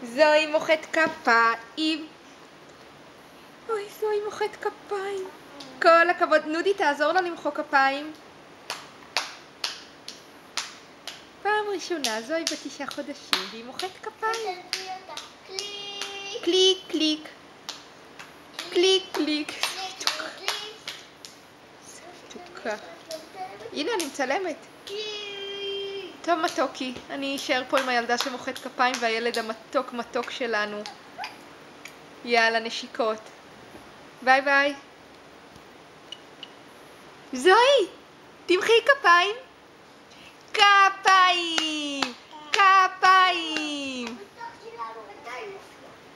זוהי מוחאת כפיים. אוי, זוהי מוחאת כפיים. כל הכבוד. נודי, תעזור לה למחוא כפיים. פעם ראשונה, זוהי ב9 חודשים, והיא מוחאת כפיים. קליק, קליק. קליק, קליק. מתוקה. הנה, אני מצלמת. טוב, מתוקי. אני אשאר פה עם הילדה שמוחאת כפיים והילד המתוק מתוק שלנו. יאללה, נשיקות. ביי ביי. זוהי, תמחאי כפיים. כפיים! כפיים!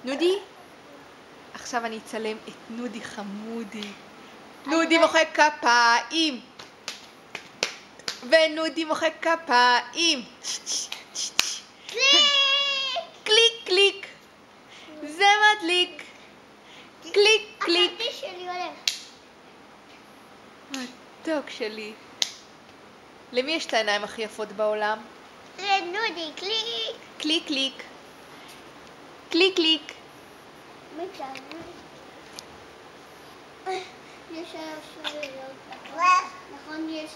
נודי, עכשיו אני אצלם את נודי חמודי. נודי מוחא כפיים. ונודי מוחא כפיים. קליק קליק. זה מדליק. קליק קליק. הכרטיס שלי הולך. מתוק שלי. למי יש את העיניים הכי יפות בעולם? לנודי, קליק. קליק קליק. קליק קליק. יש סוללות. נכון, יש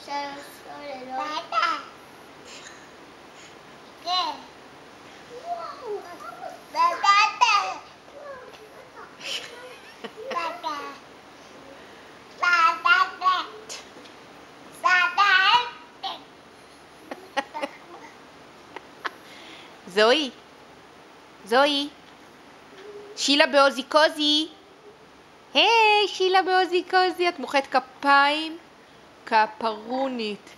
סוללות. כן. זוהי, זוהי, שילה באוזיקוזי. היי, שילה באוזיקוזי, את מוחאת כפיים? כפרונית.